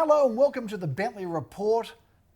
Hello and welcome to the Bentleigh Report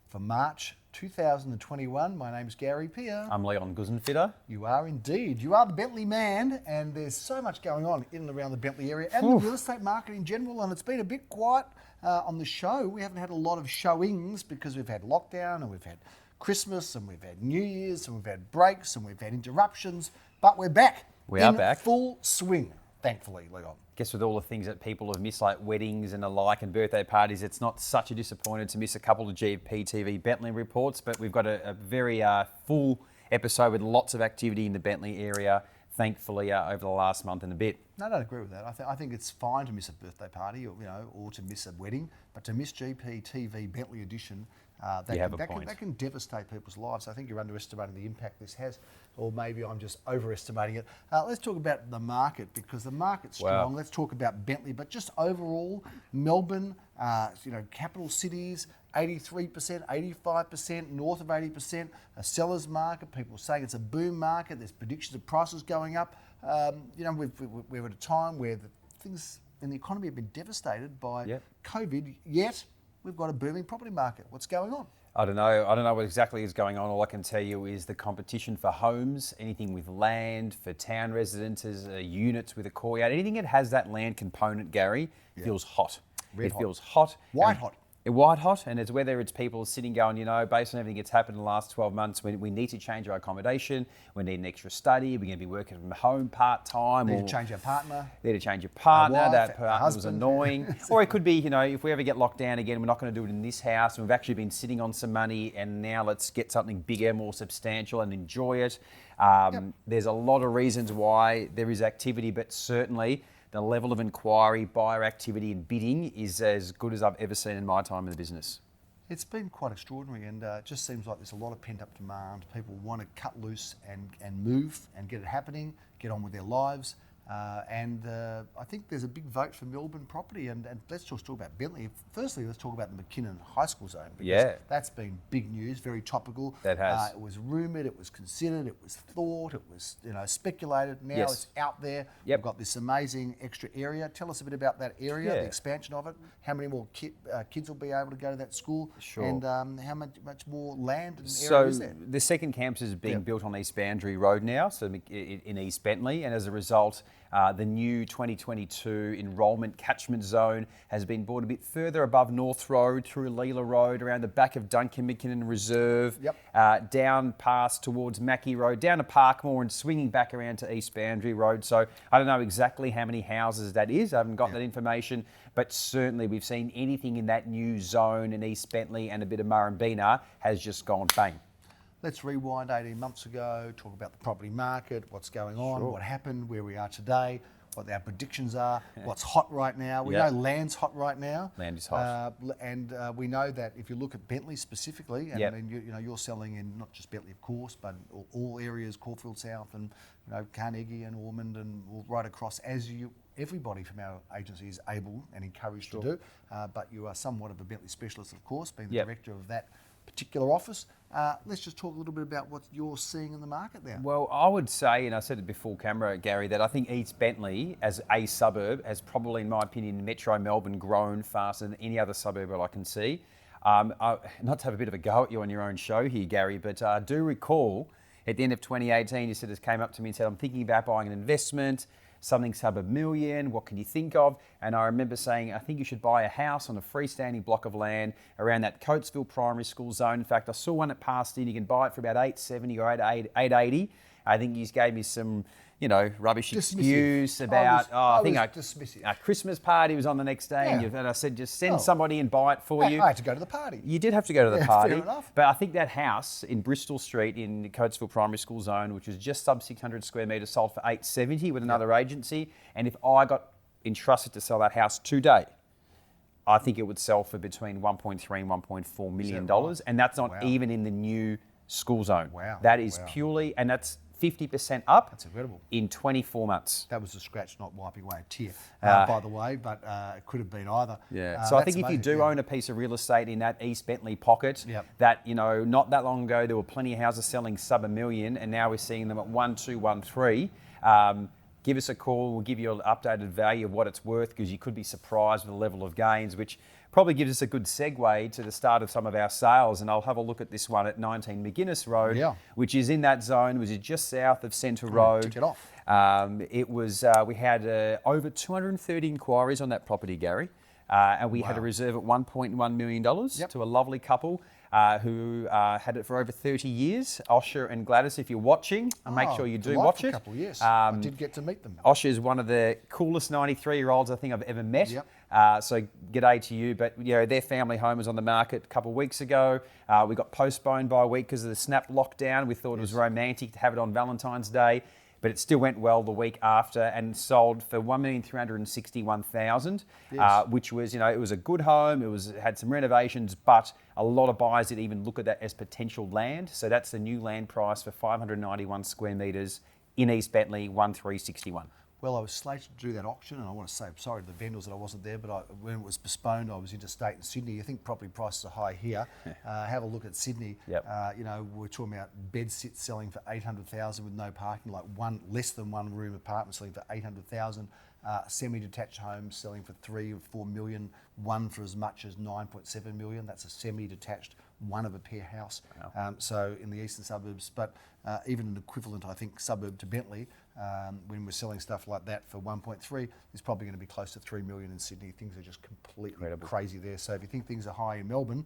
for March 2021. My name's Gary Peer. I'm Leon Guzenfitter. You are indeed. You are the Bentleigh man, and there's so much going on in and around the Bentleigh area and the real estate market in general, and it's been a bit quiet on the show. We haven't had a lot of showings because we've had lockdown and we've had Christmas and we've had New Year's and we've had breaks and we've had interruptions, but we're back. We are back. Full swing, thankfully, Leon. Guess with all the things that people have missed, like weddings and the like and birthday parties, it's not such a disappointment to miss a couple of GPTV Bentleigh reports, but we've got a very full episode with lots of activity in the Bentleigh area, thankfully, over the last month and a bit. No, I don't agree with that. I think it's fine to miss a birthday party or to miss a wedding, but to miss GPTV Bentleigh edition, that can devastate people's lives. I think you're underestimating the impact this has, or maybe I'm just overestimating it. Let's talk about the market, because the market's strong. Let's talk about Bentleigh, but just overall, Melbourne, capital cities, 83%, 85%, north of 80%, a seller's market. People saying it's a boom market. There's predictions of prices going up. We're at a time where the things in the economy have been devastated by COVID, yet we've got a booming property market. What's going on? I don't know what exactly is going on. All I can tell you is the competition for homes, anything with land, for town residences, units with a courtyard, anything that has that land component, Gary, feels hot. It feels hot. White hot. White hot, and it's whether it's people sitting going, based on everything that's happened in the last 12 months, we need to change our accommodation, we need an extra study, we're going to be working from home part-time. Need to change our partner. Need to change your partner, wife, that partner was husband. annoying. Or it could be, if we ever get locked down again, we're not going to do it in this house, and we've actually been sitting on some money, and now let's get something bigger, more substantial, and enjoy it. There's a lot of reasons why there is activity, but certainly the level of inquiry, buyer activity and bidding is as good as I've ever seen in my time in the business. It's been quite extraordinary, and it just seems like there's a lot of pent-up demand. People want to cut loose and move and get it happening, get on with their lives. I think there's a big vote for Melbourne property, and let's just talk about Bentleigh. Firstly, let's talk about the McKinnon High School zone, because that's been big news, very topical. That has. It was rumoured, it was considered, it was thought, it was speculated. Now it's out there. We've got this amazing extra area. Tell us a bit about that area, the expansion of it. How many more kids will be able to go to that school? Sure. And how much more land and area is there? The second campus is being built on East Boundary Road now, so in East Bentleigh, and as a result, the new 2022 enrolment catchment zone has been brought a bit further above North Road, through Leela Road, around the back of Duncan McKinnon Reserve, down past towards Mackie Road, down to Parkmore and swinging back around to East Boundary Road. So I don't know exactly how many houses that is. I haven't got that information, but certainly we've seen anything in that new zone in East Bentleigh and a bit of Murrumbeena has just gone bang. Let's rewind 18 months ago, talk about the property market, what's going on, what happened, where we are today, what our predictions are, what's hot right now. We know land's hot right now. Land is hot. We know that if you look at Bentleigh specifically, and you're selling in not just Bentleigh, of course, but all areas, Caulfield South and Carnegie and Ormond and right across, everybody from our agency is able and encouraged to do. But you are somewhat of a Bentleigh specialist, of course, being the director of that particular office. Let's just talk a little bit about what you're seeing in the market now. Well, I would say, and I said it before camera, Gary, that I think East Bentleigh as a suburb has probably, in my opinion, in Metro Melbourne grown faster than any other suburb that I can see. Not to have a bit of a go at you on your own show here, Gary, but I do recall at the end of 2018, you said this came up to me and said, I'm thinking about buying an investment, something sub $1 million, what can you think of? And I remember saying, I think you should buy a house on a freestanding block of land around that Coatesville Primary School zone. In fact, I saw one that passed in, you can buy it for about $870 or $880. I think you gave me some, rubbish excuse about, I think a Christmas party was on the next day, and I said, just send somebody and buy it for you. I had to go to the party. You did have to go to the party. Fair enough. But I think that house in Bristol Street in the Coatesville Primary School zone, which was just sub 600 square metres, sold for $870 with another agency. And if I got entrusted to sell that house today, I think it would sell for between $1.3 and $1.4 million. Right? And that's not even in the new school zone. Wow. That is purely, and that's 50% up. That's incredible. In 24 months. That was a scratch not wiping away a tear, by the way, but it could have been either. So I think if you do own a piece of real estate in that East Bentleigh pocket, that, not that long ago, there were plenty of houses selling sub $1 million, and now we're seeing them at 1, 2, 1, 3. give us a call. We'll give you an updated value of what it's worth, because you could be surprised with the level of gains, which probably gives us a good segue to the start of some of our sales. And I'll have a look at this one at 19 McGuinness Road, which is in that zone, which is just south of Centre Road. Tick it off. It was, we had over 230 inquiries on that property, Gary. And we had a reserve at $1.1 million to a lovely couple who had it for over 30 years. Osher and Gladys, if you're watching, make sure you do watch it. Couple, yes. I did get to meet them. Osher is one of the coolest 93-year-olds I think I've ever met. So g'day to you. But their family home was on the market a couple of weeks ago. We got postponed by a week because of the snap lockdown. We thought it was romantic to have it on Valentine's Day, but it still went well the week after and sold for $1,361,000, which was, it was a good home. It had some renovations, but a lot of buyers didn't even look at that as potential land. So that's the new land price for 591 square metres in East Bentleigh, 1,361. Well, I was slated to do that auction, and I want to say I'm sorry to the vendors that I wasn't there, but when it was postponed, I was interstate in Sydney. I think property prices are high here. Have a look at Sydney. We're talking about bed sits selling for $800,000 with no parking, like less than one room apartment selling for $800,000. Semi-detached homes selling for $3 or $4 million, one for as much as $9.7 million. That's a semi-detached, one of a pair house. So in the eastern suburbs, but even an equivalent, I think, suburb to Bentleigh, when we're selling stuff like that for 1.3, is probably going to be close to 3 million in Sydney. Things are just completely crazy there. So if you think things are high in Melbourne,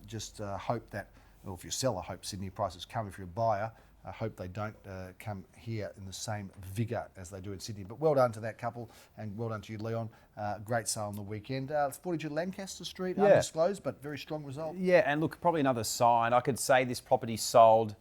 just hope that, or if you're a seller, hope Sydney prices come. If you're a buyer, I hope they don't come here in the same vigour as they do in Sydney. But well done to that couple, and well done to you, Leon. Great sale on the weekend. 42 Lancaster Street, undisclosed, but very strong result. Yeah, and look, probably another sign. I could say this property sold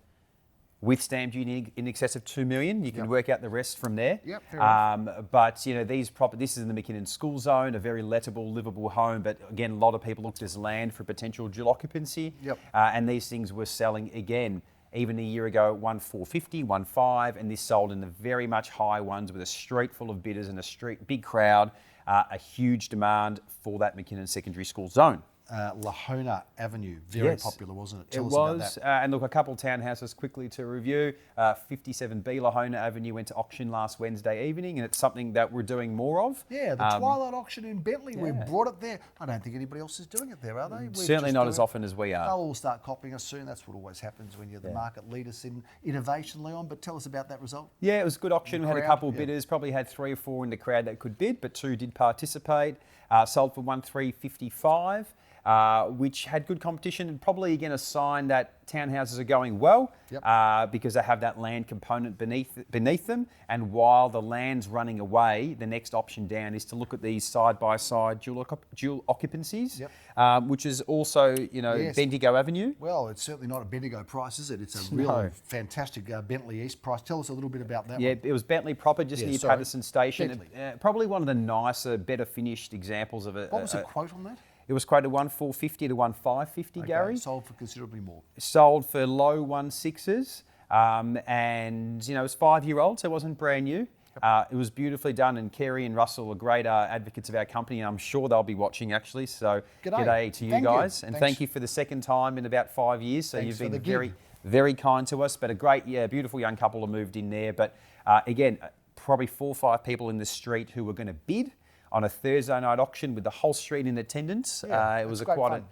with stamp duty in excess of $2 million. You can work out the rest from there. But this is in the McKinnon School Zone, a very lettable, livable home. But again, a lot of people looked as land for potential dual occupancy. And these things were selling again. Even a year ago, 1,450, 1.5, and this sold in the very much high ones with a street full of bidders and big crowd, a huge demand for that McKinnon Secondary School zone. Lahona Avenue, very popular, wasn't it? Tell us about that. And look, a couple of townhouses quickly to review. 57B Lahona Avenue went to auction last Wednesday evening, and it's something that we're doing more of. Yeah, the Twilight auction in Bentleigh, we brought it there. I don't think anybody else is doing it there, are they? Certainly not as often as we are. They'll all start copying us soon. That's what always happens when you're the market leaders in innovation, Leon. But tell us about that result. Yeah, it was a good auction. We had a couple of bidders, probably had 3 or 4 in the crowd that could bid, but 2 did participate. Sold for 1,355. Which had good competition, and probably again a sign that townhouses are going well because they have that land component beneath them. And while the land's running away, the next option down is to look at these side-by-side dual occupancies, which is also Bendigo Avenue. Well, it's certainly not a Bendigo price, is it? It's a real fantastic Bentleigh East price. Tell us a little bit about that. Yeah, it was Bentleigh proper, just near Patterson Station. Probably one of the nicer, better finished examples of it. What was the quote on that? It was quoted 1,450 to 1,550, Gary. Sold for considerably more. Sold for low 1.6s, and it was 5-year-old, so it wasn't brand new. It was beautifully done, and Kerry and Russell are great advocates of our company, and I'm sure they'll be watching actually. So g'day to you guys, and thank you for the second time in about 5 years. So you've been very, very kind to us. But a great, beautiful young couple have moved in there. But again, probably 4 or 5 people in the street who were going to bid on a Thursday night auction with the whole street in attendance. It was quite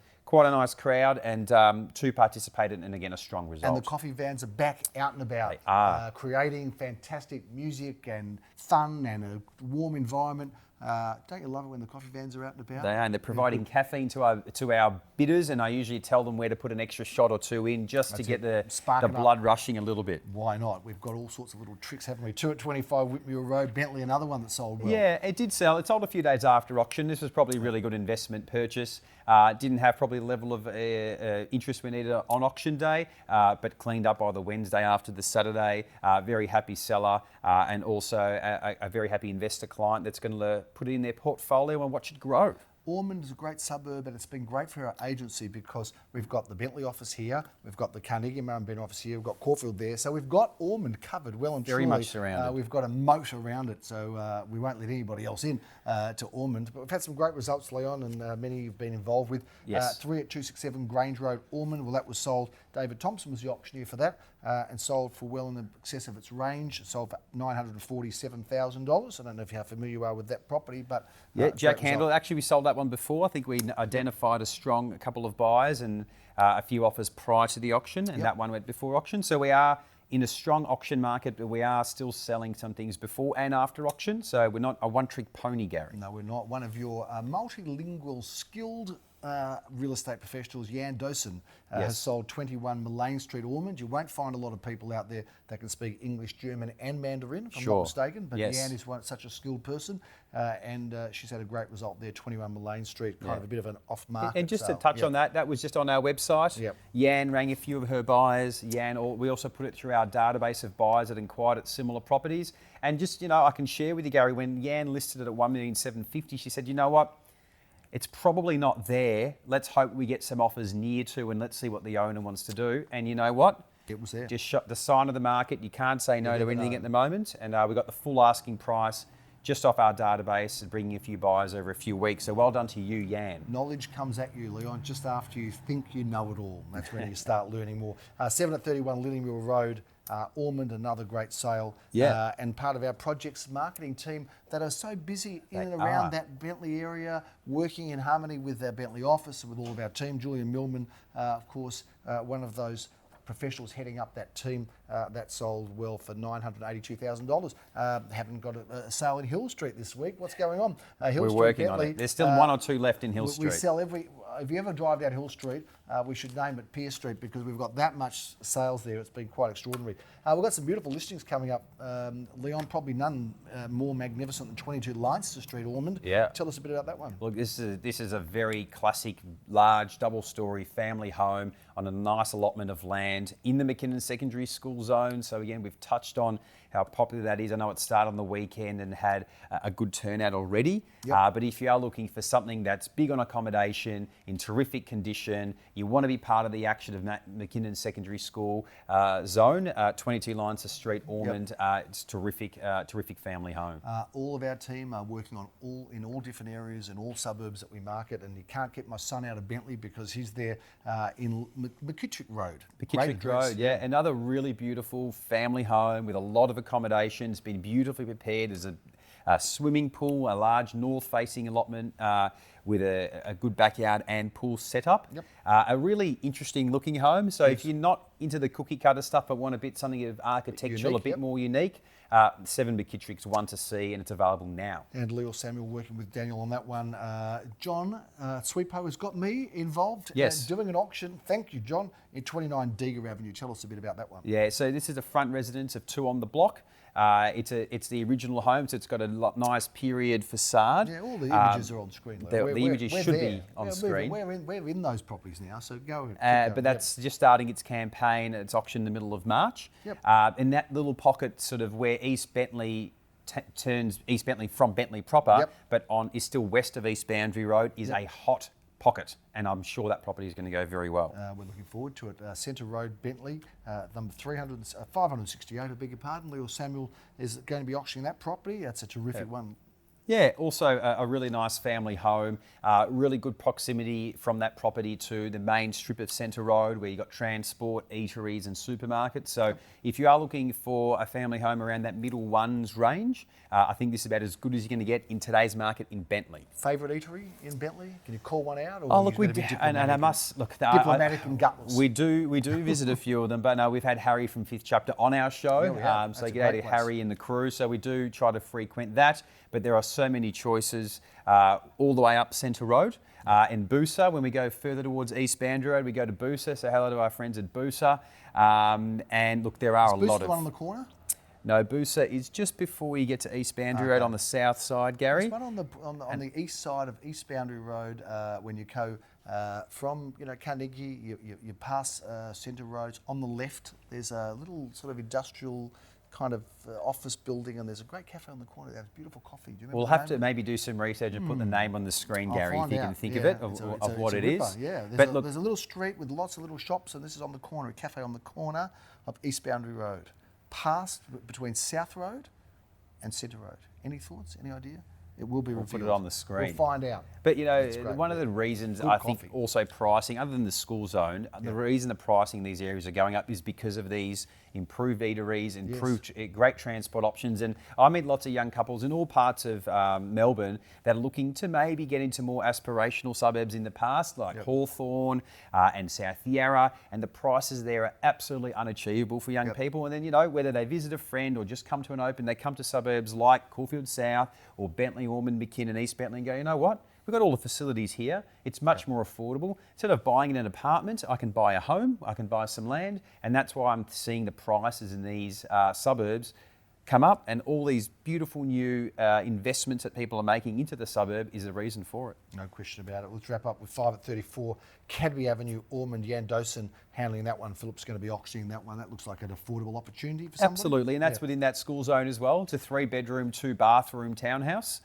a nice crowd, and 2 participated, and again, a strong result. And the coffee vans are back out and about, creating fantastic music and fun and a warm environment. Don't you love it when the coffee vans are out and about? They are, and they're providing caffeine to our bidders, and I usually tell them where to put an extra shot or 2 in just to get the blood rushing a little bit. Why not? We've got all sorts of little tricks, haven't we? 2 at 25 Whitmuir Road, Bentleigh, another one that sold well. Yeah, it did sell. It sold a few days after auction. This was probably a really good investment purchase. Didn't have probably the level of interest we needed on auction day, but cleaned up by the Wednesday after the Saturday. Very happy seller, and also a very happy investor client that's going to put it in their portfolio and watch it grow. Ormond is a great suburb, and it's been great for our agency because we've got the Bentleigh office here, we've got the Carnegie Mellon Bentleigh office here, we've got Caulfield there, so we've got Ormond covered well and Very truly. much surrounded. We've got a moat around it, so we won't let anybody else in to Ormond. But we've had some great results, Leon, and many you've been involved with. Yes. 3 at 267 Grange Road, Ormond. Well, that was sold. David Thompson was the auctioneer for that, and sold for well in excess of its range. It sold for $947,000. I don't know if how familiar you are with that property, but yeah, Jack Handel. Actually, we sold that one before. I think we identified a couple of buyers and a few offers prior to the auction, and that one went before auction. So we are in a strong auction market, but we are still selling some things before and after auction. So we're not a one-trick pony, Gary. No, we're not. One of your multilingual, skilled real estate professionals, Jan Dosen, has sold 21 Mullane Street, Ormond. You won't find a lot of people out there that can speak English, German and Mandarin, if I'm not mistaken. But Jan is such a skilled person, and she's had a great result there, 21 Mullane Street, kind of a bit of an off-market And just sale. to touch on that was just on our website. Jan rang a few of her buyers. We also put it through our database of buyers that inquired at similar properties. And just, I can share with you, Gary, when Jan listed it at $1,750,000, she said, you know what? It's probably not there. Let's hope we get some offers near to, and let's see what the owner wants to do. And you know what? It was there. Just shot the sign of the market. You can't say no to anything at the moment. And we got the full asking price just off our database and bringing a few buyers over a few weeks. So well done to you, Jan. Knowledge comes at you, Leon, just after you think you know it all. That's when you start learning more. 7 at 31 Lillymill Road, Ormond, another great sale. And part of our projects marketing team that are so busy in and around that Bentleigh area, working in harmony with our Bentleigh office and with all of our team. Julian Millman, of course, one of those professionals heading up that team. That sold well for $982,000. Haven't got a sale in Hill Street this week. What's going on? We're working on it. There's still 1 or 2 left in Hill Street. We sell if you ever drive down Hill Street, we should name it Pier Street because we've got that much sales there. It's been quite extraordinary. We've got some beautiful listings coming up. Leon, probably none more magnificent than 22 Leinster Street, Ormond. Yeah. Tell us a bit about that one. Look, this is a very classic, large, double-storey family home on a nice allotment of land in the McKinnon Secondary School zone. So again, we've touched on how popular that is. I know it started on the weekend and had a good turnout already. But if you are looking for something that's big on accommodation, in terrific condition, you want to be part of the action of McKinnon Secondary School zone, 22 Leinster Street, Ormond. It's terrific family home. All of our team are working on in all different areas and all suburbs that we market, and you can't get my son out of Bentleigh because he's there in McKittrick Road. McKittrick Road, another really beautiful family home with a lot of accommodation. It's been beautifully prepared. There's a swimming pool, a large north-facing allotment with a good backyard and pool setup. A really interesting looking home. So if you're not into the cookie cutter stuff but want something of architectural, a bit more unique, 7 McKittrick's one to see, and it's available now. And Leo Samuel working with Daniel on that one. John Sweepo has got me involved doing an auction. Thank you, John, in 29 Deeger Avenue. Tell us a bit about that one. Yeah, so this is a front residence of 2 on the block. It's the original home, so it's got a nice period facade. Yeah, all the images are on screen. The images should be on screen. We're in those properties now, so go. But that's just starting its campaign. It's auctioned in the middle of March. In that little pocket, sort of where East Bentleigh turns East Bentleigh from Bentleigh proper, but is still west of East Boundary Road, is a hot pocket, and I'm sure that property is going to go very well. We're looking forward to it. Centre Road, Bentleigh, number 568, I beg your pardon. Leo Samuel is going to be auctioning that property. That's a terrific one. Yeah, also a really nice family home, really good proximity from that property to the main strip of Centre Road where you've got transport, eateries and supermarkets. So if you are looking for a family home around that middle ones range, I think this is about as good as you're going to get in today's market in Bentleigh. Favourite eatery in Bentleigh? Can you call one out? Or look, and I must look. Diplomatic and gutless. We do visit a few of them, but no, we've had Harry from Fifth Chapter on our show, so g'day to Harry and the crew. So we do try to frequent that, but there are so many choices all the way up Centre Road. In Boosa, when we go further towards East Boundary Road, we go to Boosa. So hello to our friends at Boosa. And look, there are a lot of. Is Boosa the one on the corner? No, Boosa is just before you get to East Boundary Road on the south side, Gary. There's one on the east side of East Boundary Road when you go from Carnegie, you pass Centre Road. On the left, there's a little sort of industrial kind of office building, and there's a great cafe on the corner. They have beautiful coffee. Do you remember? We'll have to maybe do some research and put the name on the screen, Gary, if you can think of it, of what it is. Yeah, there's a little street with lots of little shops, and this is on the corner, a cafe on the corner of East Boundary Road, between South Road and Centre Road. Any thoughts? Any idea? It will be revealed. We'll put it on the screen. We'll find out. But one of the reasons I think also pricing, other than the school zone, the reason the pricing in these areas are going up is because of these improved eateries, improved great transport options. And I meet lots of young couples in all parts of Melbourne that are looking to maybe get into more aspirational suburbs in the past, like Hawthorn and South Yarra, and the prices there are absolutely unachievable for young people. And then, whether they visit a friend or just come to an open, they come to suburbs like Caulfield South or Bentleigh, Ormond, McKinnon, East Bentleigh, and go, you know what? We've got all the facilities here. It's much more affordable. Instead of buying in an apartment, I can buy a home, I can buy some land, and that's why I'm seeing the prices in these suburbs come up, and all these beautiful new investments that people are making into the suburb is the reason for it. No question about it. Let's wrap up with 5 at 34, Cadbury Avenue, Ormond, Yandosan handling that one. Philip's going to be auctioning that one. That looks like an affordable opportunity for somebody. Absolutely, and that's within that school zone as well. It's a 3-bedroom, 2-bathroom townhouse.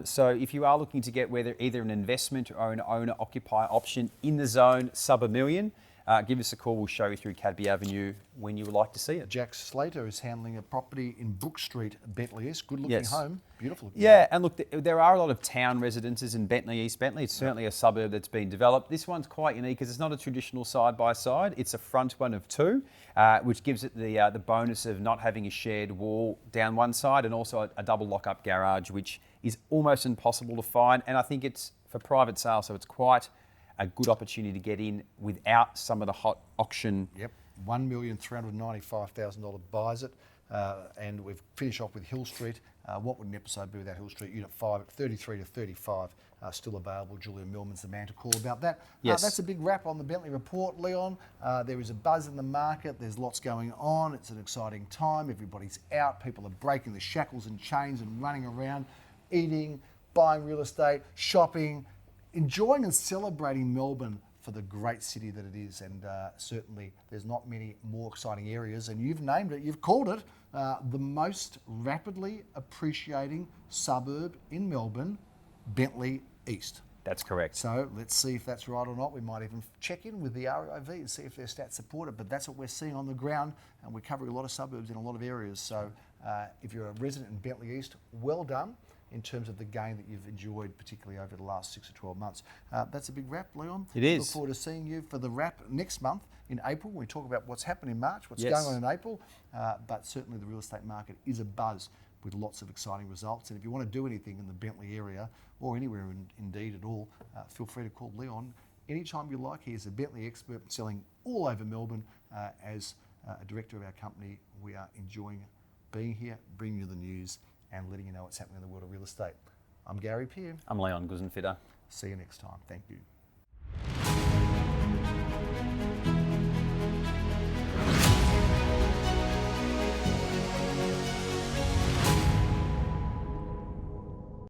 So if you are looking to get either an investment or an owner-occupier option in the zone, sub $1 million, give us a call. We'll show you through Cadbury Avenue when you would like to see it. Jack Slater is handling a property in Brook Street, Bentleigh East. Good-looking home, beautiful looking home. And look, there are a lot of town residences in Bentleigh East Bentleigh. It's certainly a suburb that's been developed. This one's quite unique because it's not a traditional side-by-side. It's a front one of 2, which gives it the bonus of not having a shared wall down one side, and also a double lock-up garage, which is almost impossible to find. And I think it's for private sale, so it's quite a good opportunity to get in without some of the hot auction. Yep, $1,395,000 buys it. And we've finished off with Hill Street. What would an episode be without Hill Street? Unit 5 at 33 to 35, still available. Julia Millman's the man to call about that. Yes. That's a big wrap on the Bentleigh Report, Leon. There is a buzz in the market. There's lots going on. It's an exciting time. Everybody's out. People are breaking the shackles and chains and running around, eating, buying real estate, shopping, enjoying and celebrating Melbourne for the great city that it is. And certainly there's not many more exciting areas, and you've named it, you've called it the most rapidly appreciating suburb in Melbourne, Bentleigh East. That's correct. So let's see if that's right or not. We might even check in with the ROV and see if their stats support it, but that's what we're seeing on the ground, and we're covering a lot of suburbs in a lot of areas. So if you're a resident in Bentleigh East, well done in terms of the gain that you've enjoyed, particularly over the last 6 or 12 months. That's a big wrap, Leon. It is. Look forward to seeing you for the wrap next month in April. We talk about what's happened in March, what's going on in April, but certainly the real estate market is abuzz with lots of exciting results. And if you want to do anything in the Bentleigh area, or anywhere indeed at all, feel free to call Leon anytime you like. He is a Bentleigh expert selling all over Melbourne. As a director of our company, we are enjoying being here, bringing you the news, and letting you know what's happening in the world of real estate. I'm Gary Peer. I'm Leon Guzenfitter. See you next time. Thank you.